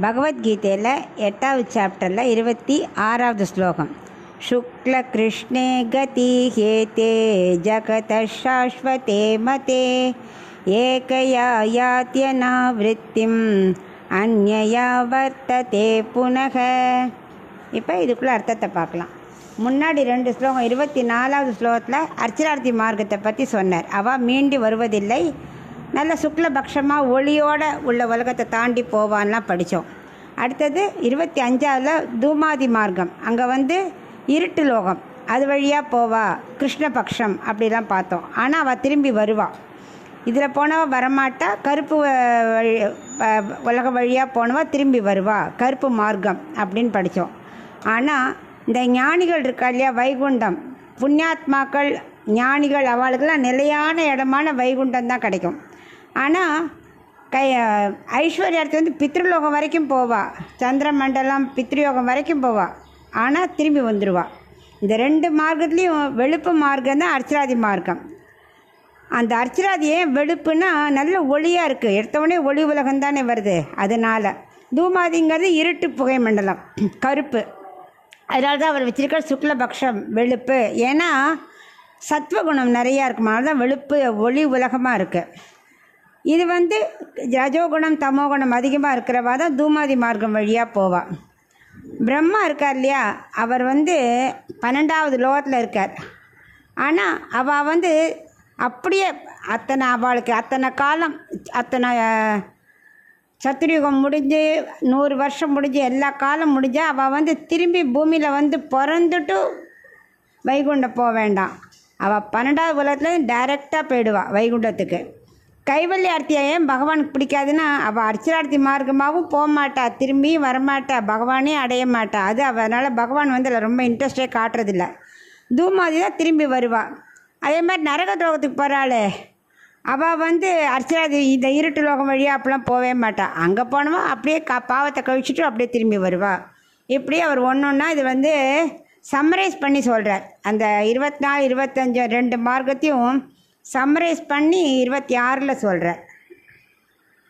பகவத்கீதையில் 8வது சாப்டரில் 26வது ஸ்லோகம். சுக்ல கிருஷ்ணே கதி ஹேதே ஜகத சாஸ்வதே மதே ஏகயா யாத்யனாவிருத்திம் அந்யயா வர்த்ததே புனக. இப்போ இதுக்குள்ளே அர்த்தத்தை பார்க்கலாம். முன்னாடி 2 ஸ்லோகம் 24வது ஸ்லோகத்தில் அர்ச்சனார்த்தி மார்க்கத்தை பற்றி சொன்னார். அவள் மீண்டு வருவதில்லை, நல்ல சுக்லபக்ஷமாக ஒளியோடு உள்ள உலகத்தை தாண்டி போவான்லாம் படித்தோம். அடுத்தது 25வது தூமாதி மார்க்கம், அங்கே இருட்டு லோகம், அது வழியாக போவா, கிருஷ்ணபக்ஷம் அப்படிலாம் பார்த்தோம். ஆனால் அவள் திரும்பி வருவாள். இதில் போனவள் வரமாட்டா, கருப்பு உலக வழியாக போனவள் திரும்பி வருவா, கருப்பு மார்க்கம் அப்படின்னு படித்தோம். ஆனால் இந்த ஞானிகள் இருக்கா இல்லையா, வைகுண்டம், புண்ணியாத்மாக்கள் ஞானிகள், அவளுக்கெல்லாம் நிலையான இடமான வைகுண்டம் தான் கிடைக்கும். ஆனால் ஐஸ்வர்யார்த்தி பித்ருலோகம் வரைக்கும் போவா, சந்திரமண்டலம் பித்ருயோகம் வரைக்கும் போவா, ஆனால் திரும்பி வந்துடுவா. இந்த 2 மார்க்கத்துலேயும் வெளுப்பு மார்க்கம் தான் அர்ச்சராதி மார்க்கம். அந்த அர்ச்சராதி ஏன் வெளுப்புன்னா நல்ல ஒளியாக இருக்குது, எடுத்தவொடனே ஒளி உலகம் தானே வருது. அதனால் தூமாதிங்கிறது இருட்டு புகை மண்டலம், கருப்பு. அதனால தான் அவர் வச்சிருக்க சுக்லபக்ஷம் வெளுப்பு. ஏன்னா சத்வகுணம் நிறையா இருக்குமா, தான் வெளுப்பு ஒளி உலகமாக இருக்குது. இது ரஜோகுணம் தமோகுணம் அதிகமாக இருக்கிறவா தான் தூமாதி மார்க்கம் வழியாக போவாள். பிரம்மா இருக்கார் இல்லையா, அவர் 12வது லோகத்தில் இருக்கார். ஆனால் அவள் அப்படியே அவளுக்கு அத்தனை காலம், அத்தனை சத்துரியுகம் முடிஞ்சு 100 வருஷம் முடிஞ்சு எல்லா காலம் முடிஞ்சால் அவள் திரும்பி பூமியில் பிறந்துட்டு வைகுண்டம் போக வேண்டாம். அவள் 12வது உலகத்தில் டைரெக்டாக போயிடுவாள் வைகுண்டத்துக்கு. கைவல்யார்த்தியை ஏன் பகவானுக்கு பிடிக்காதுன்னா, அவள் அர்ச்சரார்த்தி மார்க்கமாகவும் போக மாட்டா, திரும்பியும் வரமாட்டா, பகவானே அடைய மாட்டா. அது அதனால் பகவான் அதில் ரொம்ப இன்ட்ரெஸ்டே காட்டுறதில்ல. தூமாதி தான் திரும்பி வருவாள். அதே மாதிரி நரகலோகத்துக்கு போகிறாள், அவள் அர்ச்சராதி இந்த இருட்டு லோகம் வழியாக அப்படிலாம் போகவே மாட்டாள். அங்கே போனவா அப்படியே பாவத்தை கழிச்சிட்டு அப்படியே திரும்பி வருவாள். இப்படி அவர் ஒன்றா இது சம்மரைஸ் பண்ணி சொல்கிறார். அந்த 24, 25 2 மார்க்கத்தையும் சம்மரைஸ் பண்ணி 26ல் சொல்கிறார்.